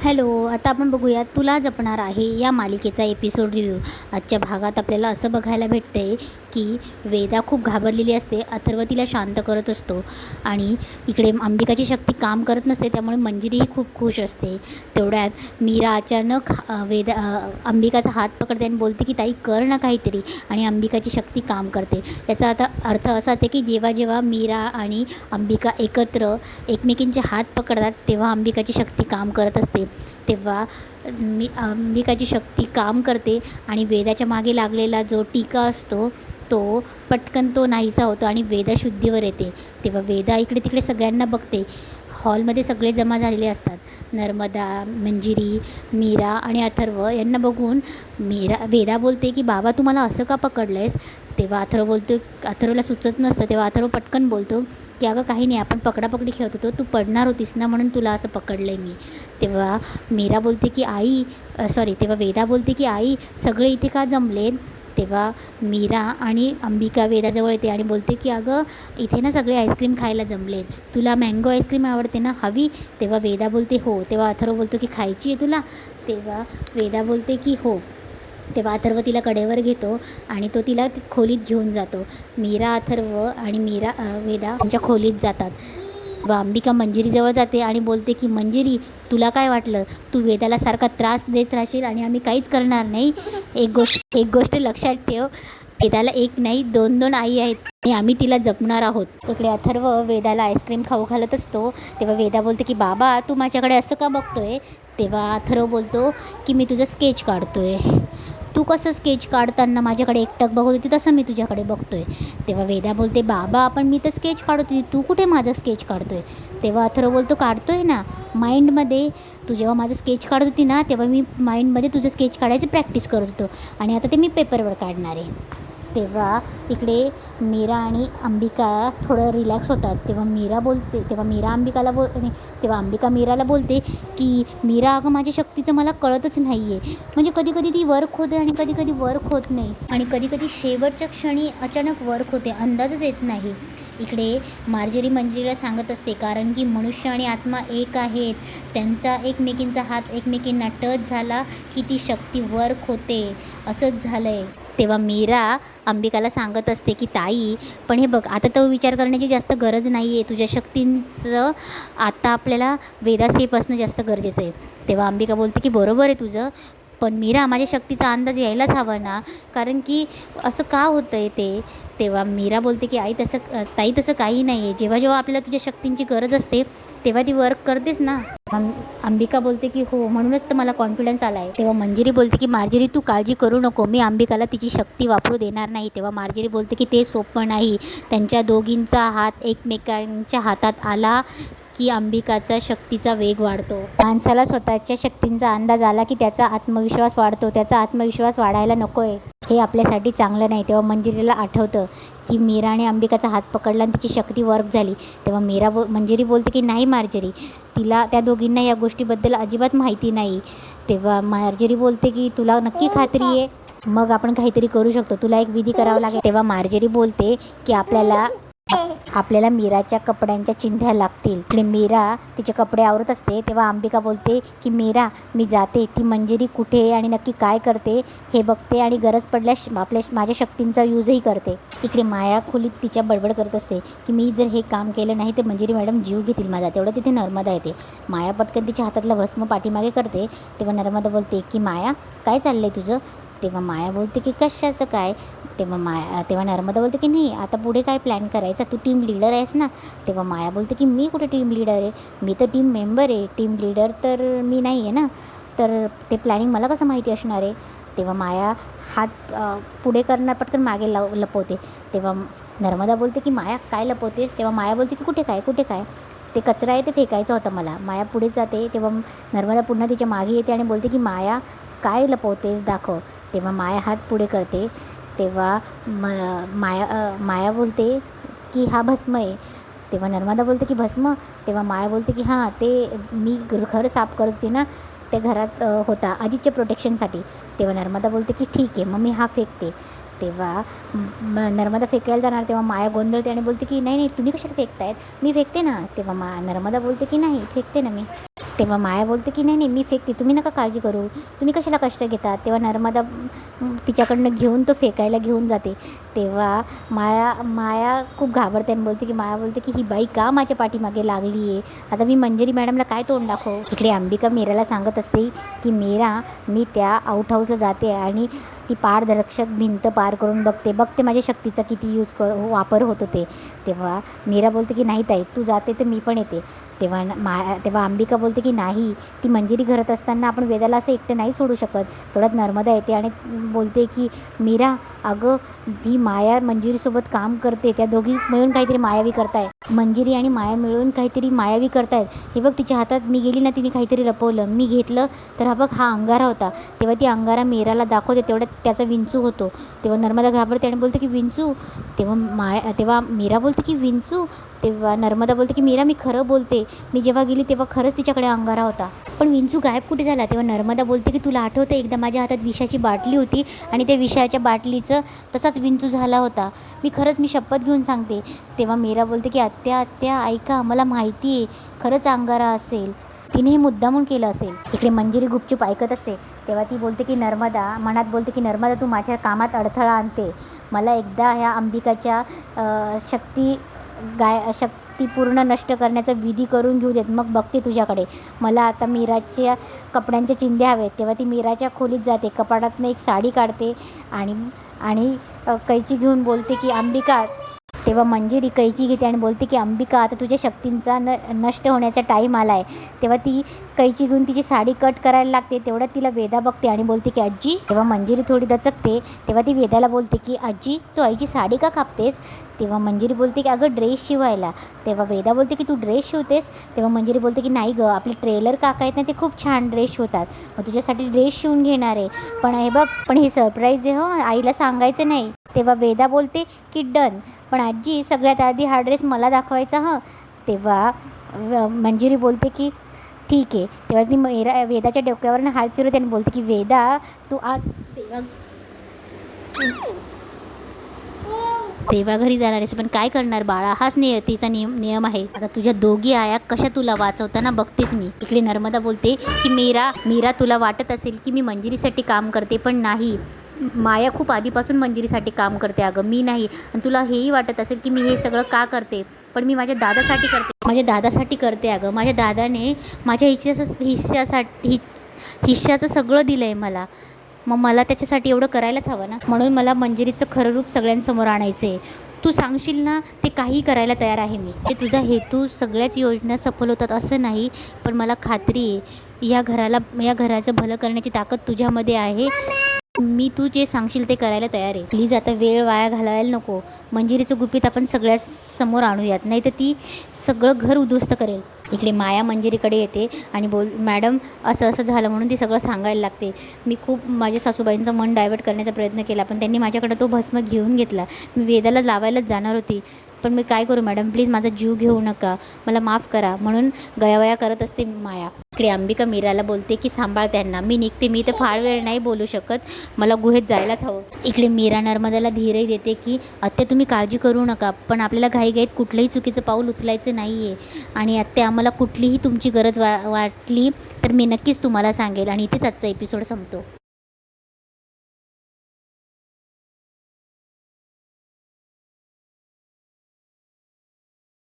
Hello, आता आपण बघूया तुला जपणार आहे या मालिकेचा एपिसोड रिव्ह्यू. आजच्या भागात आपल्याला असं बघायला भेटतं आहे की वेदा खूप घाबरलेली असते. अथर्व तिला शांत करत असतो आणि इकडे अंबिकाची शक्ती काम करत नसते, त्यामुळे मंजिरीही खूप खुश असते. तेवढ्यात मीरा अचानक अंबिकाचा हात पकडते आणि बोलते की ताई कर ना काहीतरी, आणि अंबिकाची शक्ती काम करते. याचा आता अर्थ असा आहे की जेव्हा जेव्हा मीरा आणि अंबिका एकत्र एकमेकींचे हात पकडतात तेव्हा अंबिकाची शक्ती काम करत असते. तेव्हा अंबिकाची शक्ती काम करते आणि वेदाच्या मागे लागलेला जो टीका असतो तो पटकन नाहीसा होतो आणि वेदा शुद्धीवर येते. तेव्हा वेदा इकडे तिकडे सगळ्यांना बघते. हॉलमध्ये सगळे जमा झालेले असतात. नर्मदा, मंजिरी, मीरा आणि अथर्व यांना बघून वेदा बोलते की बाबा तू मला असं का पकडलं आहेस. तेव्हा अथर्वला सुचत नसतं. तेव्हा अथर्व पटकन बोलतो की अगं काही नाही, आपण पकडापकडी खेळत होतो, तू पडणार होतीस ना म्हणून तुला असं पकडलं आहे मी. तेव्हा तेव्हा वेदा बोलते की आई सगळे इथे का जमले. तेव्हा मीरा आणि अंबिका वेदाजवळ येते आणि बोलते की अगं इथे ना सगळे आईस्क्रीम खायला जमले, तुला मँगो आईस्क्रीम आवडते ना, हवी. तेव्हा वेदा बोलते हो. तेव्हा अथर्व बोलतो की खायची आहे तुला. तेव्हा वेदा बोलते की हो. तेव्हा अथर्व तिला कडेवर घेतो आणि तो तिला खोलीत घेऊन जातो. मीरा, अथर्व आणि वेदा त्यांच्या खोलीत जातात. व अंबिका मंजिरीजवळ जाते आणि बोलते की मंजिरी तुला काय वाटलं, तू वेदाला सारखा त्रास देत राहशील आणि आम्ही काहीच करणार नाही. एक गोष्ट लक्षात ठेव, वेदाला एक नाही दोन दोन आई आहेत आणि आम्ही तिला जपणार आहोत. इकडे अथर्व वेदाला आईस्क्रीम खाऊ घालत असतो. तेव्हा वेदा बोलते की बाबा तू माझ्याकडे असं का बघतोय. तेव्हा अथर्व बोलतो की मी तुझं स्केच काढतोय. तू कसं स्केच काढताना माझ्याकडे एकटक बघत होती तसं मी तुझ्याकडे बघतोय. तेव्हा वेदा बोलते बाबा आपण मी तर स्केच काढत तू कुठे माझं स्केच काढतोय. तेव्हा अथर्व बोलतो काढतोय ना माइंडमध्ये. तू जेव्हा माझं स्केच काढत होती ना तेव्हा मी माइंडमध्ये तुझं स्केच काढायची प्रॅक्टिस करत होतो आणि आता ते मी पेपरवर काढणार आहे. तेव्हा इकडे मीरा आणि अंबिका थोडं रिलॅक्स होतात. तेव्हा अंबिका मीराला बोलते की मीरा अगं माझ्या शक्तीचं मला कळतच नाही आहे. म्हणजे कधी कधी ती वर्क होते आणि कधी कधी वर्क होत नाही, आणि कधी कधी शेवटच्या क्षणी अचानक वर्क होते, अंदाजच येत नाही. इकडे मार्जरी मंजिरीला सांगत असते कारण की मनुष्य आणि आत्मा एक आहेत, त्यांचा एकमेकींचा हात एकमेकींना टच झाला की ती शक्ती वर्क होते, असंच झालं आहे. तेव्हा मीरा अंबिकाला सांगत असते की ताई पण हे बघ आता तो विचार करण्याची जास्त गरज नाही आहे, तुझ्या शक्तींचं आता आपल्याला वेदासेप असणं जास्त गरजेचं आहे. तेव्हा अंबिका बोलते की बरोबर आहे तुझं, पण मीरा माझ्या शक्तीचा अंदाज यायलाच हवा ना, कारण की असं का होतं आहे ते. तेव्हा मीरा बोलते की ताई तसं काही नाही आहे, जेव्हा जेव्हा आपल्याला तुझ्या शक्तींची गरज असते तेव्हा ती वर्क करतेस ना. अंबिका बोलते की हो म्हणूनच तर मला कॉन्फिडन्स आला आहे. तेव्हा मंजिरी बोलते की मार्जरी तू काळजी करू नको, मी अंबिकाला तिची शक्ती वापरू देणार नाही. तेव्हा मार्जरी बोलते की ते सोपं नाही. त्यांच्या दोघींचा हात एकमेकांच्या हातात आला की अंबिकाचा शक्तीचा वेग वाढतो. माणसाला स्वतःच्या शक्तींचा अंदाज आला की त्याचा आत्मविश्वास वाढतो. त्याचा आत्मविश्वास वाढायला नको आहे, हे आपल्यासाठी चांगलं नाही. तेव्हा मंजिरीला आठवतं की मीराने अंबिकाचा हात पकडला आणि तिची शक्ती वर्क झाली. तेव्हा मंजिरी बोलते की नाही मार्जरी, तिला त्या दोघींना या गोष्टीबद्दल अजिबात माहिती नाही. तेव्हा मार्जरी बोलते की तुला नक्की खात्री आहे, मग आपण काहीतरी करू शकतो, तुला एक विधी करावा लागेल. तेव्हा मार्जरी बोलते की आपल्याला मीराच्या कपड्यांच्या चिंध्या लागतील. आणि मीरा तिचे कपडे आवरत असते. तेव्हा अंबिका बोलते की मीरा मी जाते, ती मंजिरी कुठे आणि नक्की काय करते हे बघते आणि गरज पडल्यास माझ्या शक्तींचा यूजही करते. इकडे माया खोलीत तिच्या बडबड करत असते की मी जर हे काम केलं नाही तर मंजिरी मॅडम जीव घेतील माझा. तेवढं तिथे नर्मदा येते. माया पटकन तिच्या हातातला भस्म पाठीमागे करते. तेव्हा नर्मदा बोलते की माया काय चाललं आहे तुझं. तेव्हा माया बोलते की कशाचं काय. तेव्हा नर्मदा बोलते की नाही आता पुढे काय प्लॅन करायचा, तू टीम लीडर आहेस ना. तेव्हा माया बोलते की मी कुठे टीम लीडर आहे, मी तर टीम मेंबर आहे, टीम लीडर तर मी नाही आहे ना, तर ते प्लॅनिंग मला कसं माहिती असणार आहे. तेव्हा माया हात पुढे करणार पटकन मागे लपवते. तेव्हा नर्मदा बोलते की माया काय लपवतेस. तेव्हा माया बोलते की कुठे काय ते कचरा आहे ते फेकायचा होता मला. माया पुढे जाते. तेव्हा नर्मदा पुन्हा तिच्या मागे येते आणि बोलते की माया काय लपवतेस दाखव. तेव्हा माया हात पुढे करते. तेव्हा माया बोलते की हा भस्म आहे. तेव्हा नर्मदा बोलते की भस्म. तेव्हा माया बोलते की हां ते मी घर साफ करत होते ना, त्या घरात होता अजितच्या प्रोटेक्शनसाठी. तेव्हा नर्मदा बोलते की ठीक आहे मग मी हा फेकते. तेव्हा नर्मदा फेकायला जाणार तेव्हा माया गोंधळते आणि बोलते की नाही नाही तुम्ही कशाला फेकतायत मी फेकते ना. तेव्हा नर्मदा बोलते की नाही फेकते ना मी. तेव्हा माया बोलते की नाही नाही मी फेकते तुम्ही नका काळजी करू तुम्ही कशाला कष्ट घेतात. तेव्हा नर्मदा तिच्याकडनं घेऊन तो फेकायला घेऊन जाते. तेव्हा माया खूप घाबरते आणि बोलते की माया बोलते की ही बाई का माझ्या पाठीमागे लागली आहे. आता मी मंजिरी मॅडमला काय तोंड दाखव. इकडे अंबिका मीराला सांगत असते की मीरा मी त्या आउट हाऊसला जाते आणि ती पारदर्शक भिंत पार करून बघते माझ्या शक्तीचा किती वापर होतो ते. तेव्हा मीरा बोलते की नाही ताई तू जाते तर मी पण येते. तेव्हा अंबिका बोलते की नाही ती मंजिरी घरात असताना आपण वेदाला असं एकटं नाही सोडू शकत. तेवढ्यात नर्मदा येते आणि बोलते की मीरा अगं ती माया मंजिरीसोबत काम करते त्या दोघी मिळून काहीतरी मायावी करताय. मंजिरी आणि माया मिळून काहीतरी मायावी करतायत. हे बघ तिच्या हातात मी गेली ना तिने काहीतरी लपवलं मी घेतलं तर हा बघ हा अंगारा होता. तेव्हा ती अंगारा मीराला दाखवते तेवढ्यात त्याचा विंचू होतो. तेव्हा नर्मदा घाबरते आणि बोलते की विंचू. तेव्हा मीरा बोलते की विंचू. तेव्हा नर्मदा बोलते की मीरा मी खरं बोलते मी जेव्हा गेली तेव्हा खरंच तिच्याकडे अंगारा होता पण विंचू गायब कुठे झाला. तेव्हा नर्मदा बोलते की तुला आठवतं एकदा माझ्या हातात विषाची बाटली होती आणि त्या विषाच्या बाटलीचं तसाच विंचू झाला होता मी शपथ घेऊन सांगते. तेव्हा मीरा बोलते की आत्या ऐका मला माहिती आहे खरंच अंगारा असेल तिने हे मुद्दामून केलं असेल. इकडे मंजिरी गुपचूप ऐकत असते. तेव्हा ती बोलते की मनात बोलते की नर्मदा तू माझ्या कामात अडथळा आणते. मला एकदा ह्या अंबिकाच्या शक्ती पूर्ण नष्ट करण्याचा विधी करून घेऊ देत मग बघते तुझ्याकडे. मला आता मीराच्या कपड्यांच्या चिंध्या हवेत. तेव्हा ती मीराच्या खोलीत जाते कपाटातनं एक साडी काढते आणि कैची घेऊन बोलते की अंबिका. तेव्हा मंजिरी कैची घेते आणि बोलते की अंबिका आता तुझ्या शक्तींचा नष्ट होण्याचा टाईम आला आहे. तेव्हा ती कैची घेऊन तिची साडी कट करायला लागते. तेवढ्यात तिला वेदा बघते आणि बोलते की आजी. तेव्हा मंजिरी थोडी दचकते. तेव्हा ती वेदाला बोलते की आजी तू आईची साडी का कापतेस. तेव्हा मंजिरी बोलते की अगं ड्रेस शिवायला. तेव्हा वेदा बोलते की तू ड्रेस शिवतेस. तेव्हा मंजिरी बोलते की नाही गं आपले ट्रेलर काका आहेत ना ते खूप छान ड्रेस शिवतात मग तुझ्यासाठी ड्रेस शिवून घेणार आहे पण हे सरप्राईज आहे हो आईला सांगायचं नाही. तेव्हा वेदा बोलते की डन पण आजी सगळ्यात आधी हा ड्रेस मला दाखवायचा हं. तेव्हा मंजिरी बोलते की ठीक आहे. तेव्हा ती वेदाच्या डोक्यावरनं हात फिरवते आणि बोलते की वेदा तू आज तेव्हा घरी जाणार आहेस पण काय करणार बाळा हाच नियतीचा नियम आहे. आता तुझ्या दोघी आया कशा तुला वाचवताना बघतेच मी. इकडे नर्मदा बोलते की मीरा तुला वाटत असेल की मी मंजिरीसाठी काम करते पण नाही माया खूप आधीपासून मंजिरीसाठी काम करते अगं मी नाही. आणि तुला हेही वाटत असेल की मी हे सगळं का करते पण मी माझ्या दादासाठी करते अगं. माझ्या दादाने माझ्या हिश्श्याचं सगळं दिलं आहे मग मला त्याच्यासाठी एवढं करायलाच हवं ना. म्हणून मला मंजिरीचं खरं रूप सगळ्यांसमोर आणायचं आहे. तू सांगशील ना ते काही करायला तयार आहे मी. ते तुझा हेतू सगळ्याच योजना सफल होतात असं नाही पण मला खात्री आहे या घराचं भलं करण्याची ताकद तुझ्यामध्ये आहे. मी तू जे सांगशील ते करायला तयार आहे. प्लीज आता वेळ वाया घालवायला नको. मंजिरीचं गुपित आपण सगळ्यासमोर आणूयात नाही तर ती सगळं घर उद्ध्वस्त करेल. इकडे माया मंजिरीकडे येते आणि मॅडम असं झालं म्हणून ती सगळं सांगायला लागते. मी खूप माझ्या सासूबाईंचं मन डायवर्ट करण्याचा प्रयत्न केला पण त्यांनी माझ्याकडे तो भस्म घेऊन घेतला. मी वेदाला लावायलाच जाणार होती पण मी काय करू मॅडम प्लीज माझा जीव घेऊ नका मला माफ करा म्हणून गयावया करत असते माया. इकडे अंबिका मीराला बोलते की सांभाळ त्यांना मी निघते. मी तर फार वेळ नाही बोलू शकत मला गुहेत जायलाच हवं. इकडे मीरा नर्मदाला धीरही देते की आत्या तुम्ही काळजी करू नका पण आपल्याला घाईघाईत कुठलंही चुकीचं पाऊल उचलायचं नाही आहे आणि आत्या आम्हाला कुठलीही तुमची गरज वाटली तर मी नक्कीच तुम्हाला सांगेल. आणि इथेच आजचा एपिसोड संपतो.